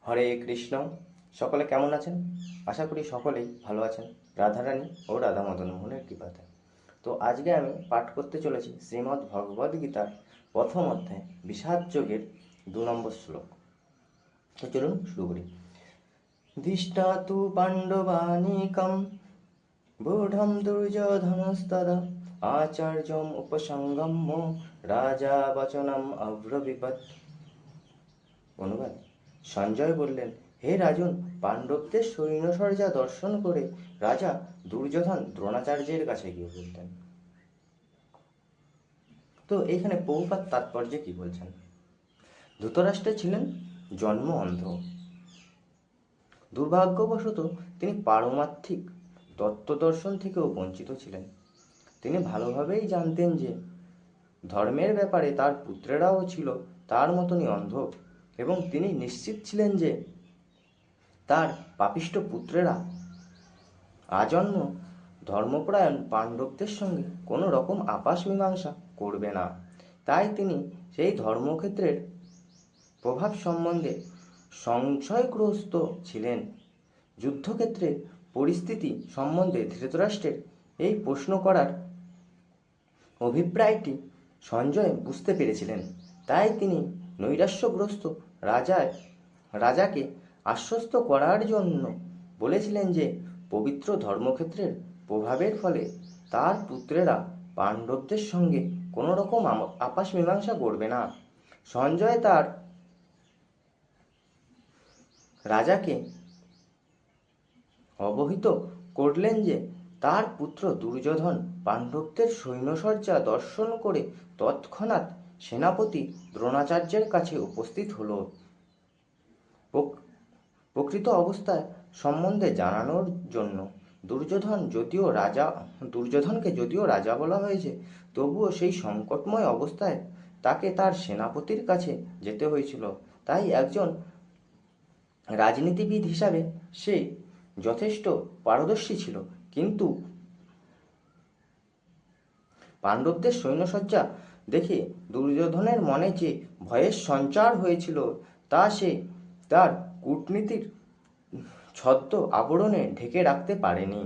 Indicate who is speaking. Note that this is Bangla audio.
Speaker 1: হরে কৃষ্ণ। সকলে কেমন আছেন? আশা করি সকলেই ভালো আছেন রাধারানী ও রাধা মদন মোহনের কৃপাতে। তো আজকে আমি পাঠ করতে চলেছি শ্রীমদ্ ভগবদ্ গীতার প্রথম অধ্যায় বিষাদ যোগের 2 নম্বর শ্লোক। তো চলুন শুরু করি। ধিষ্ঠা তু পাণ্ডবানীকম বূঢ়ম দুর্যোধনস্তদা আচার্যম উপসঙ্গম্য রাজা বচনম অব্রবীপৎ। অনুবাদ: সঞ্জয় বললেন, হে রাজন, পাণ্ডবদের সৈন্যসজ্জা দর্শন করে রাজা দুর্যোধন দ্রোণাচার্যের কাছে গিয়ে বলতেন। তো এখানে প্রভুপাদ তাৎপর্যে কি বলছেন? ধৃতরাষ্ট্র ছিলেন জন্ম অন্ধ। দুর্ভাগ্যবশত তিনি পারমার্থিক তত্ত্বদর্শন থেকেও বঞ্চিত ছিলেন। তিনি ভালোভাবেই জানতেন যে ধর্মের ব্যাপারে তার পুত্রেরাও ছিল তার মতনই অন্ধ, এবং তিনি নিশ্চিত ছিলেন যে তার পাপিষ্ঠ পুত্রেরা আজন্ম ধর্মপরায়ণ পাণ্ডবদের সঙ্গে কোনো রকম আপস মীমাংসা করবে না। তাই তিনি সেই ধর্মক্ষেত্রের প্রভাব সম্বন্ধে সংশয়গ্রস্ত ছিলেন। যুদ্ধক্ষেত্রের পরিস্থিতি সম্বন্ধে ধৃতরাষ্ট্রের এই প্রশ্ন করার অভিপ্রায়টি সঞ্জয় বুঝতে পেরেছিলেন। তাই তিনি নৈরাশ্যগ্রস্ত রাজাকে আশ্বস্ত করার জন্য বলেছিলেন যে পবিত্র ধর্মক্ষেত্রের প্রভাবের ফলে তার পুত্রেরা পাণ্ডবদের সঙ্গে কোনো রকম আপস মীমাংসা করবে না। সঞ্জয় তার রাজাকে অবহিত করলেন যে তার পুত্র দুর্যোধন পাণ্ডবদের সৈন্যসজ্জা দর্শন করে তৎক্ষণাৎ সেনাপতি দ্রোণাচার্যের কাছে উপস্থিত হল। প্রকৃত অবস্থা সম্বন্ধে জানানোর জন্য দুর্যোধনকে যদিও রাজা বলা হয়েছে, তবুও সেই সংকটময় অবস্থায় তাকে তার সেনাপতির কাছে যেতে হয়েছিল। তাই একজন রাজনীতিবিদ হিসাবে সে যথেষ্ট পারদর্শী ছিল, কিন্তু পাণ্ডবদের সৈন্যসজ্জা দেখে দুর্যোধনের মনে যে ভয়ের সঞ্চার হয়েছিল তা সে তার কূটনীতির ছদ্ম আবরণে ঢেকে রাখতে পারেনি।